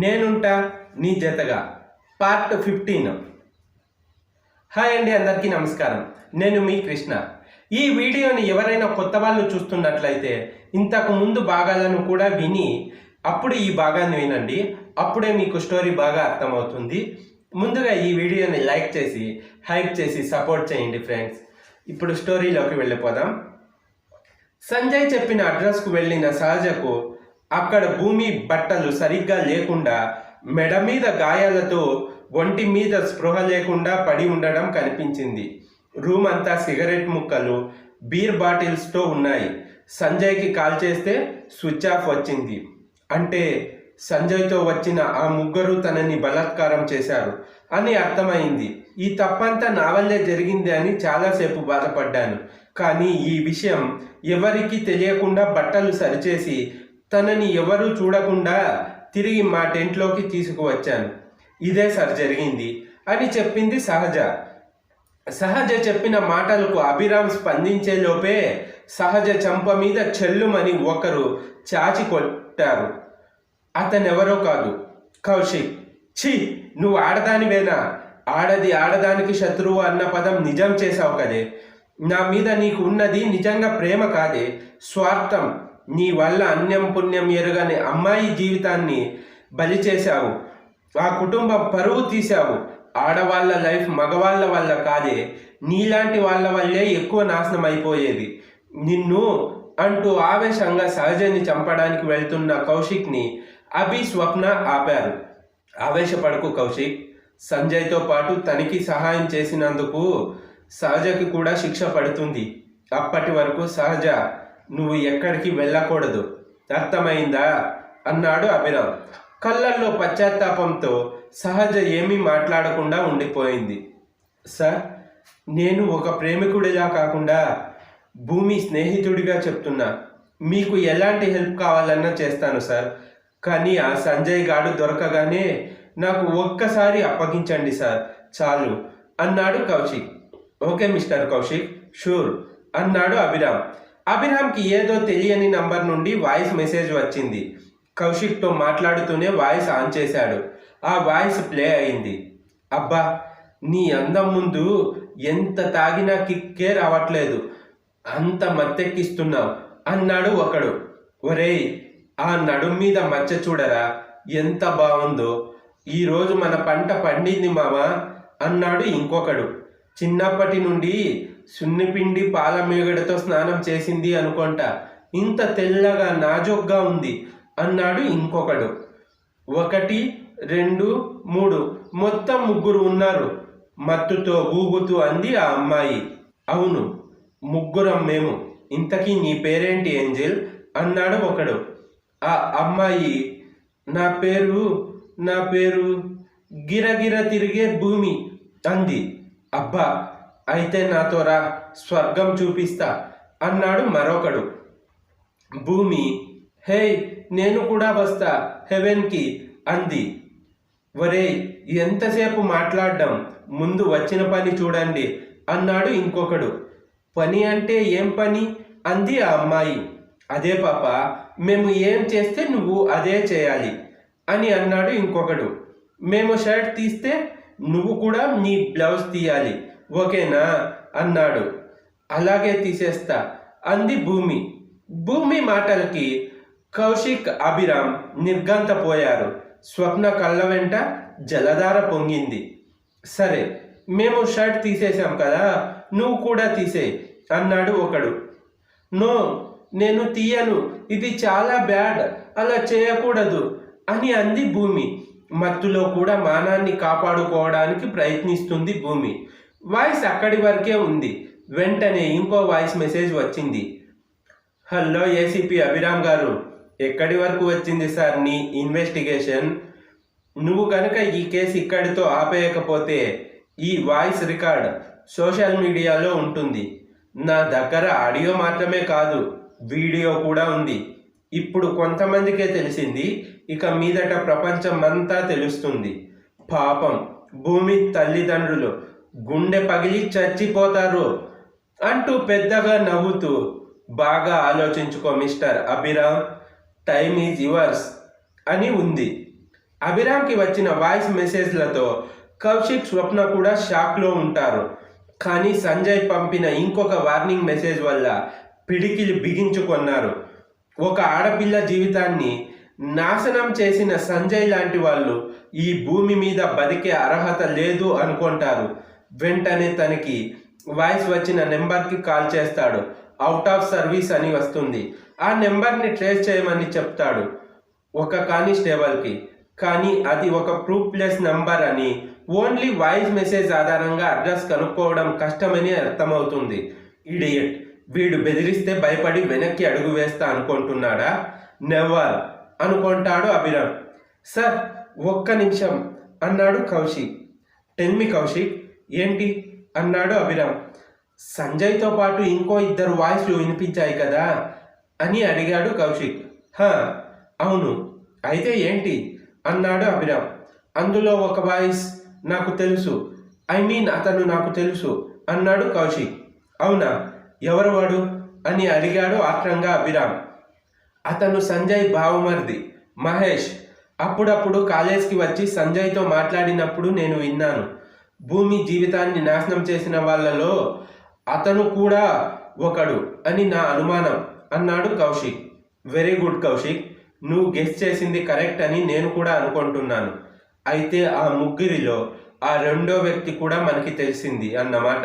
నేనుంటా నీ జతగా పార్ట్ 15. హాయ్ అండి, అందరికీ నమస్కారం. నేను మీ కృష్ణ. ఈ వీడియోని ఎవరైనా కొత్త వాళ్ళు చూస్తున్నట్లయితే ఇంతకు ముందు భాగాలను కూడా విని అప్పుడు ఈ భాగాన్ని వినండి. అప్పుడే మీకు స్టోరీ బాగా అర్థమవుతుంది. ముందుగా ఈ వీడియోని లైక్ చేసి హైప్ చేసి సపోర్ట్ చేయండి ఫ్రెండ్స్. ఇప్పుడు స్టోరీలోకి వెళ్ళిపోదాం. సంజయ్ చెప్పిన అడ్రస్కు వెళ్ళిన సహజకు అక్కడ భూమి బట్టలు సరిగ్గా లేకుండా, మెడ మీద గాయాలతో, ఒంటి మీద స్పృహ లేకుండా పడి ఉండడం కనిపించింది. రూమ్ అంతా సిగరెట్ ముక్కలు, బీర్ బాటిల్స్తో ఉన్నాయి. సంజయ్కి కాల్ చేస్తే స్విచ్ ఆఫ్ వచ్చింది. అంటే సంజయ్తో వచ్చిన ఆ ముగ్గురు తనని బలాత్కారం చేశారు అని అర్థమైంది. ఈ తప్పంతా నా వల్లే జరిగింది అని చాలాసేపు బాధపడ్డాను. కానీ ఈ విషయం ఎవరికీ తెలియకుండా బట్టలు సరిచేసి తనని ఎవరూ చూడకుండా తిరిగి మా టెంట్లోకి తీసుకువచ్చాను. ఇదే సార్ జరిగింది అని చెప్పింది సహజ. సహజ చెప్పిన మాటలకు అభిరామ్ స్పందించేలోపే సహజ చెంప మీద చెల్లుమని ఒకరు చాచి కొట్టారు. అతనెవరో కాదు, కౌశిక్. ఛీ, నువ్వు ఆడదానివేనా? ఆడది ఆడదానికి శత్రువు అన్న పదం నిజం చేశావు కదే. నా మీద నీకు ఉన్నది నిజంగా ప్రేమ కాదే, స్వార్థం. నీ వల్ల అన్యం పుణ్యం ఎరుగని అమ్మాయి జీవితాన్ని బలి చేశావు. ఆ కుటుంబం పరువు తీశావు. ఆడవాళ్ళ లైఫ్ మగవాళ్ళ వల్ల కాదే, నీలాంటి వాళ్ళ వల్లే ఎక్కువ నాశనం అయిపోయేది. నిన్ను అంటూ ఆవేశంగా సహజని చంపడానికి వెళ్తున్న కౌశిక్ని అభి, స్వప్న ఆపారు. ఆవేశపడకు కౌశిక్. సంజయ్తో పాటు తనకి సహాయం చేసినందుకు సహజకి కూడా శిక్ష పడుతుంది. అప్పటి వరకు సహజ నువ్వు ఎక్కడికి వెళ్ళకూడదు, అర్థమైందా అన్నాడు అభిరామ్. కళ్ళల్లో పశ్చాత్తాపంతో సహజ ఏమీ మాట్లాడకుండా ఉండిపోయింది. సార్, నేను ఒక ప్రేమికుడిలా కాకుండా భూమి స్నేహితుడిగా చెప్తున్నా. మీకు ఎలాంటి హెల్ప్ కావాలన్నా చేస్తాను సార్. కానీ ఆ సంజయ్ గాడు దొరకగానే నాకు ఒక్కసారి అప్పగించండి సార్, చాలు అన్నాడు Kaushik. Okay mister Kaushik, sure అన్నాడు అభిరామ్. అభిరామ్కి ఏదో తెలియని నంబర్ నుండి వాయిస్ మెసేజ్ వచ్చింది. కౌశిక్తో మాట్లాడుతూనే వాయిస్ ఆన్ చేశాడు. ఆ వాయిస్ ప్లే అయింది. అబ్బా, నీ అందం ముందు ఎంత తాగినా కిక్కే రావట్లేదు, అంత మత్తెక్కిస్తున్నావు అన్నాడు ఒకడు. ఒరేయ్, ఆ నడుం మీద మచ్చ చూడరా, ఎంత బాగుందో. ఈరోజు మన పంట పండింది మామా అన్నాడు ఇంకొకడు. చిన్నప్పటి నుండి సున్నిపిండి పాల మీగడతో స్నానం చేసింది అనుకుంటా, ఇంత తెల్లగా నాజుగ్గా ఉంది అన్నాడు ఇంకొకడు. 1, 2, 3 మొత్తం 3 ఉన్నారు. మత్తుతో ఊగుతూ అంది ఆ అమ్మాయి. అవును, 3 మేము. ఇంతకీ నీ పేరేంటి ఏంజెల్ అన్నాడు ఒకడు. ఆ అమ్మాయి నా పేరు గిరగిర తిరిగే భూమి అంది. అబ్బా, అయితే నాతో రా, స్వర్గం చూపిస్తా అన్నాడు మరొకడు. భూమి, హే, నేను కూడా వస్తా హెవెన్కి అంది. ఒరే, ఎంతసేపు మాట్లాడడం, ముందు వచ్చిన పని చూడండి అన్నాడు ఇంకొకడు. పని అంటే ఏం పని అంది ఆ అమ్మాయి. అదే పాప, మేము ఏం చేస్తే నువ్వు అదే చేయాలి అని అన్నాడు ఇంకొకడు. మేము షర్ట్ తీస్తే నువ్వు కూడా నీ బ్లౌజ్ తీయాలి, ఓకేనా అన్నాడు. అలాగే తీసేస్తా అంది భూమి. భూమి మాటలకి కౌశిక్, అభిరామ్ నిర్ఘాంతపోయారు. స్వప్న కళ్ళ వెంట జలధార పొంగింది. సరే, మేము షర్ట్ తీసేసాం కదా, నువ్వు కూడా తీసేయి అన్నాడు ఒకడు. నో, నేను తీయను, ఇది చాలా బ్యాడ్, అలా చేయకూడదు అని అంది భూమి. మత్తులో కూడా మానాన్ని కాపాడుకోవడానికి ప్రయత్నిస్తుంది భూమి. వాయిస్ అక్కడి వరకే ఉంది. వెంటనే ఇంకో వాయిస్ మెసేజ్ వచ్చింది. హలో ఏసీపీ అభిరామ్ గారు, ఎక్కడి వరకు వచ్చింది సార్ నీ ఇన్వెస్టిగేషన్? నువ్వు కనుక ఈ కేసు ఇక్కడితో ఆపేయకపోతే ఈ వాయిస్ రికార్డ్ సోషల్ మీడియాలో ఉంటుంది. నా దగ్గర ఆడియో మాత్రమే కాదు, వీడియో కూడా ఉంది. ఇప్పుడు కొంతమందికే తెలిసింది, ఇక మీదట ప్రపంచం అంతా తెలుస్తుంది. పాపం భూమి తల్లిదండ్రులు గుండె పగిలి చచ్చిపోతారు అంటూ పెద్దగా నవ్వుతూ, బాగా ఆలోచించుకో mister Abhiram, time is yours అని ఉంది. అభిరామ్కి వచ్చిన వాయిస్ మెసేజ్లతో కౌశిక్ స్వప్న కూడా షాక్లో ఉంటారు. కానీ సంజయ్ పంపిన ఇంకొక వార్నింగ్ మెసేజ్ వల్ల పిడికిలి బిగించుకున్నారు. ఒక ఆడపిల్ల జీవితాన్ని నాశనం చేసిన సంజయ్ లాంటి వాళ్ళు ఈ భూమి మీద బతికే అర్హత లేదు అనుకుంటారు. వెంటనే తనకి వాయిస్ వచ్చిన నెంబర్కి కాల్ చేస్తాడు. అవుట్ ఆఫ్ సర్వీస్ అని వస్తుంది. ఆ నెంబర్ని ట్రేస్ చేయమని చెప్తాడు ఒక కానిస్టేబుల్కి. కానీ అది ఒక ప్రూఫ్లెస్ నంబర్ అని, ఓన్లీ వాయిస్ మెసేజ్ ఆధారంగా అడ్రస్ కనుక్కోవడం కష్టమని అర్థమవుతుంది. ఇడియట్, వీడు బెదిరిస్తే భయపడి వెనక్కి అడుగు వేస్తా అనుకుంటున్నాడా? నెవర్ అనుకుంటాడు అభిరామ్. సార్ ఒక్క నిమిషం అన్నాడు కౌశిక్. టెల్ మీ కౌశిక్, ఏంటి అన్నాడు అభిరామ్. సంజయ్తో పాటు ఇంకో 2 వాయిస్లు వినిపించాయి కదా అని అడిగాడు కౌశిక్. అవును, అయితే ఏంటి అన్నాడు అభిరామ్. అందులో ఒక వాయిస్ నాకు తెలుసు, అతను నాకు తెలుసు అన్నాడు కౌశిక్. అవునా, ఎవరు వాడు అని అడిగాడు ఆత్రంగా అభిరామ్. అతను సంజయ్ బావమర్ది మహేష్. అప్పుడప్పుడు కాలేజ్కి వచ్చి సంజయ్తో మాట్లాడినప్పుడు నేను విన్నాను. భూమి జీవితాన్ని నాశనం చేసిన వాళ్ళలో అతను కూడా ఒకడు అని నా అనుమానం అన్నాడు కౌశిక్. వెరీ గుడ్ కౌశిక్, నువ్వు గెస్ చేసింది కరెక్ట్ అని నేను కూడా అనుకుంటున్నాను. అయితే ఆ ముగ్గురిలో ఆ 2వ వ్యక్తి కూడా మనకి తెలిసింది అన్నమాట.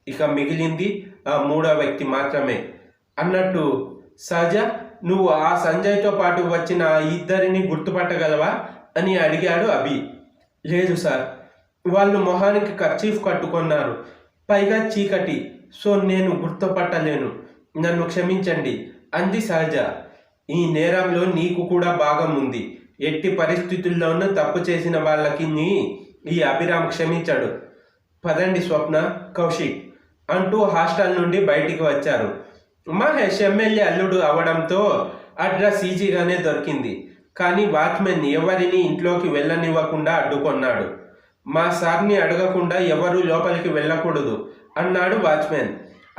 ఇక మిగిలింది ఆ 3వ వ్యక్తి మాత్రమే. అన్నట్టు సహజ, నువ్వు ఆ సంజయ్తో పాటు వచ్చిన ఆ 2 గుర్తుపట్టగలవా అని అడిగాడు అభి. లేదు సార్, వాళ్ళు మొహానికి కర్చీఫ్ కట్టుకున్నారు, పైగా చీకటి, సో నేను గుర్తుపట్టలేను, నన్ను క్షమించండి అంది సహజ. ఈ నేరంలో నీకు కూడా భాగం ఉంది. ఎట్టి పరిస్థితుల్లోనూ తప్పు చేసిన వాళ్ళకి ఈ అభిరామ్ క్షమించాడు. పదండి స్వప్న, కౌశిక్ అంటూ హాస్టల్ నుండి బయటికి వచ్చారు. మహేష్ ఎమ్మెల్యే అల్లుడు అవడంతో అడ్రస్ ఈజీగానే దొరికింది. కానీ వాచ్మెన్ ఎవరిని ఇంట్లోకి వెళ్ళనివ్వకుండా అడ్డుకొన్నాడు. మా సార్ని అడగకుండా ఎవరూ లోపలికి వెళ్ళకూడదు అన్నాడు వాచ్మెన్.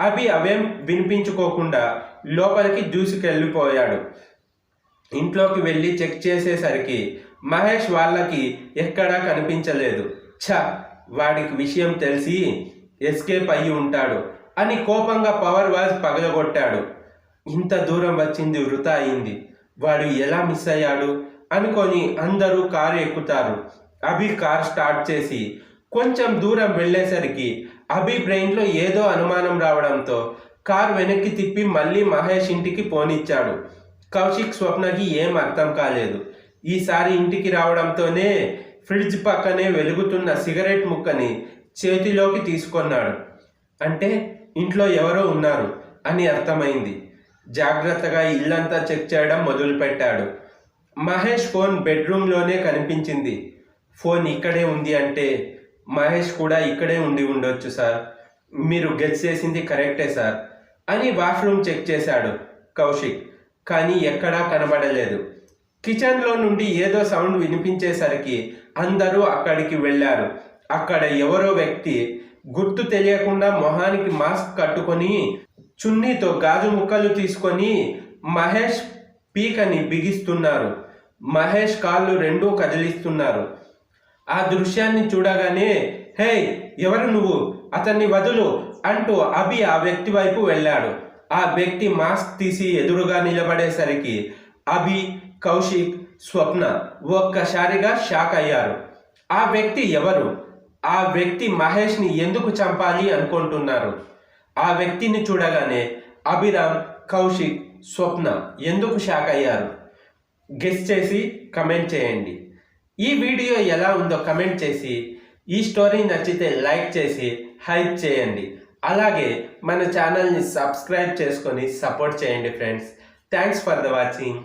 అభి అవేం వినిపించుకోకుండా లోపలికి దూసుకెళ్ళిపోయాడు. ఇంట్లోకి వెళ్ళి చెక్ చేసేసరికి మహేష్ వాళ్ళకి ఎక్కడా కనిపించలేదు. వాడికి విషయం తెలిసి ఎస్కేప్ అయ్యి ఉంటాడు అని కోపంగా పవర్ వాచ్ పగలగొట్టాడు. ఇంత దూరం వచ్చింది వృధా అయింది, వాడు ఎలా మిస్ అయ్యాడు అనుకొని అందరూ కారు ఎక్కుతారు. అభి కార్ స్టార్ట్ చేసి కొంచెం దూరం వెళ్ళేసరికి అభి బ్రెయిన్లో ఏదో అనుమానం రావడంతో కార్ వెనక్కి తిప్పి మళ్ళీ మహేష్ ఇంటికి పోనిచ్చాడు. కౌశిక్ స్వప్నకి ఏం అర్థం కాలేదు. ఈసారి ఇంటికి రావడంతోనే ఫ్రిడ్జ్ పక్కనే వెలుగుతున్న సిగరెట్ ముక్కని చేతిలోకి తీసుకున్నాడు. అంటే ఇంట్లో ఎవరో ఉన్నారు అని అర్థమైంది. జాగ్రత్తగా ఇల్లంతా చెక్ చేయడం మొదలుపెట్టాడు. మహేష్ ఫోన్ బెడ్రూమ్లోనే కనిపించింది. ఫోన్ ఇక్కడే ఉంది అంటే మహేష్ కూడా ఇక్కడే ఉండి ఉండొచ్చు సార్, మీరు గెస్ చేసింది కరెక్టే సార్ అని వాష్రూమ్ చెక్ చేశాడు కౌశిక్. కానీ ఎక్కడా కనబడలేదు. కిచెన్లో నుండి ఏదో సౌండ్ వినిపించేసరికి అందరూ అక్కడికి వెళ్ళారు. అక్కడ ఎవరో వ్యక్తి గుర్తు తెలియకుండా మొహానికి మాస్క్ కట్టుకొని చున్నీతో గాజు ముక్కలు తీసుకొని మహేష్ పీకని బిగిస్తున్నారు. మహేష్ కాళ్ళు 2 కదిలిస్తున్నారు. ఆ దృశ్యాన్ని చూడగానే హే ఎవరు నువ్వు, అతన్ని వదులు అంటూ అభి ఆ వ్యక్తి వైపు వెళ్ళాడు. ఆ వ్యక్తి మాస్క్ తీసి ఎదురుగా నిలబడేసరికి అభి, కౌశిక్, స్వప్న ఒక్కసారిగా షాక్ అయ్యారు. ఆ వ్యక్తి ఎవరు? ఆ వ్యక్తి మహేష్ని ఎందుకు చంపాలి అనుకుంటున్నారు? ఆ వ్యక్తిని చూడగానే అభిరామ్, కౌశిక్, స్వప్న ఎందుకు షాక్ అయ్యారు? గెస్ చేసి కమెంట్ చేయండి. ఈ వీడియో ఎలా ఉందో కమెంట్ చేసి, ఈ స్టోరీ నచ్చితే లైక్ చేసి హైప్ చేయండి. అలాగే మన ఛానల్ని సబ్స్క్రైబ్ చేసుకొని సపోర్ట్ చేయండి friends. Thanks for the watching.